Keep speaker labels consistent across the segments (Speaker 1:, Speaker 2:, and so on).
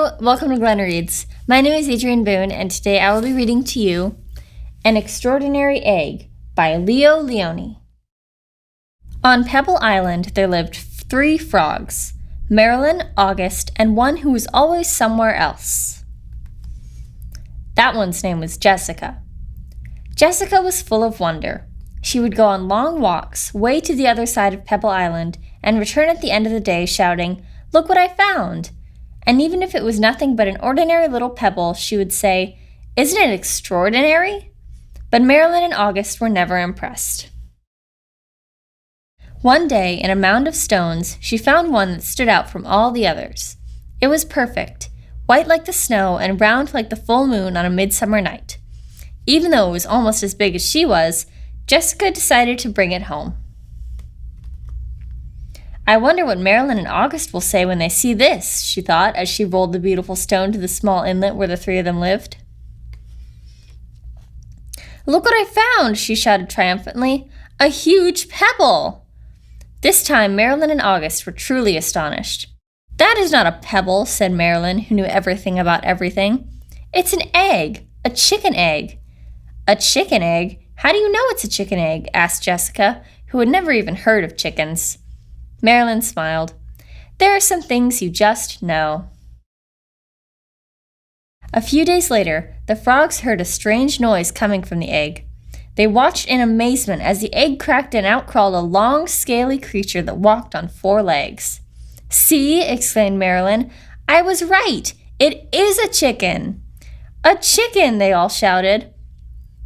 Speaker 1: Hello, welcome to Glen Reads. My name is Adrienne Boone, and today I will be reading to you An Extraordinary Egg by Leo Leone. On Pebble Island, there lived 3 frogs, Marilyn, August, and one who was always somewhere else. That one's name was Jessica. Jessica was full of wonder. She would go on long walks way to the other side of Pebble Island and return at the end of the day shouting, "Look what I found!" And even if it was nothing but an ordinary little pebble, she would say, "Isn't it extraordinary?" But Marilyn and August were never impressed. One day, in a mound of stones, she found one that stood out from all the others. It was perfect, white like the snow and round like the full moon on a midsummer night. Even though it was almost as big as she was, Jessica decided to bring it home. "I wonder what Marilyn and August will say when they see this," she thought as she rolled the beautiful stone to the small inlet where the 3 of them lived. "Look what I found!" she shouted triumphantly. "A huge pebble!" This time Marilyn and August were truly astonished. "That is not a pebble," said Marilyn, who knew everything about everything. "It's an egg, a chicken egg." "A chicken egg? How do you know it's a chicken egg?" asked Jessica, who had never even heard of chickens. Marilyn smiled. "There are some things you just know." A few days later, the frogs heard a strange noise coming from the egg. They watched in amazement as the egg cracked and out crawled a long, scaly creature that walked on 4 legs. "See," exclaimed Marilyn, "I was right. It is a chicken." "A chicken!" they all shouted.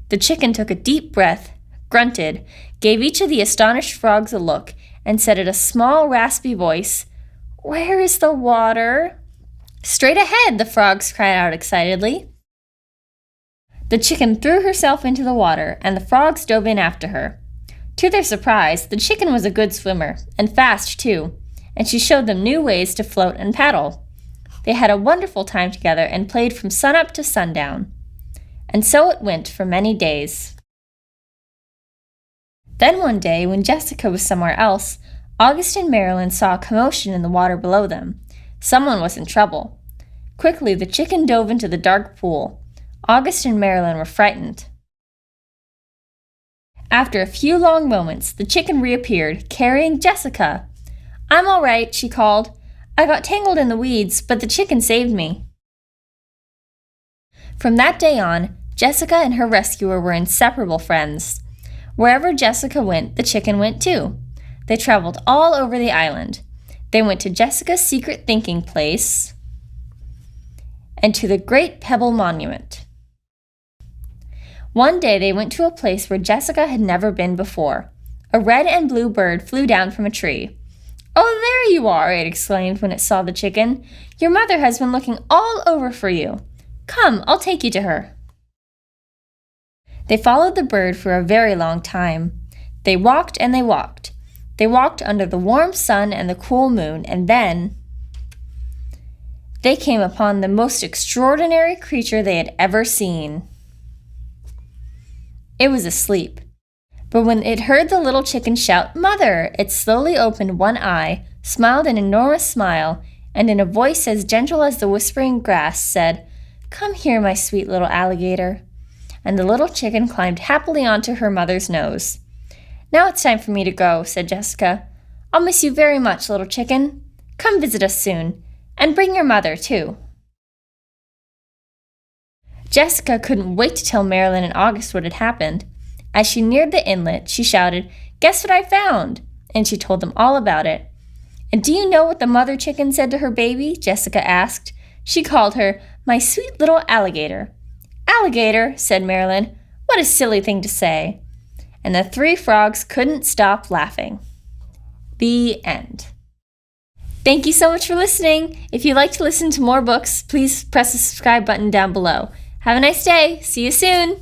Speaker 1: The chicken took a deep breath, grunted, gave each of the astonished frogs a look, and said in a small, raspy voice, "Where is the water?" "Straight ahead," the frogs cried out excitedly. The chicken threw herself into the water, and the frogs dove in after her. To their surprise, the chicken was a good swimmer, and fast too, and she showed them new ways to float and paddle. They had a wonderful time together and played from sunup to sundown. And so it went for many days. Then one day, when Jessica was somewhere else, August and Marilyn saw a commotion in the water below them. Someone was in trouble. Quickly, the chicken dove into the dark pool. August and Marilyn were frightened. After a few long moments, the chicken reappeared, carrying Jessica. "I'm all right," she called. "I got tangled in the weeds, but the chicken saved me." From that day on, Jessica and her rescuer were inseparable friends. Wherever Jessica went, the chicken went too. They traveled all over the island. They went to Jessica's secret thinking place and to the Great Pebble Monument. One day they went to a place where Jessica had never been before. A red and blue bird flew down from a tree. "Oh, there you are!" it exclaimed when it saw the chicken. "Your mother has been looking all over for you. Come, I'll take you to her." They followed the bird for a very long time. They walked and they walked. They walked under the warm sun and the cool moon, and then they came upon the most extraordinary creature they had ever seen. It was asleep. But when it heard the little chicken shout, "Mother!" it slowly opened one eye, smiled an enormous smile, and in a voice as gentle as the whispering grass said, "Come here, my sweet little alligator." And the little chicken climbed happily onto her mother's nose. "Now it's time for me to go," said Jessica. "I'll miss you very much, little chicken. Come visit us soon, and bring your mother, too." Jessica couldn't wait to tell Marilyn and August what had happened. As she neared the inlet, she shouted, "Guess what I found?" And she told them all about it. "And do you know what the mother chicken said to her baby?" Jessica asked. "She called her, 'My sweet little alligator.'" "Alligator," said Marilyn. "What a silly thing to say." And the 3 frogs couldn't stop laughing. The end. Thank you so much for listening. If you'd like to listen to more books, please press the subscribe button down below. Have a nice day. See you soon.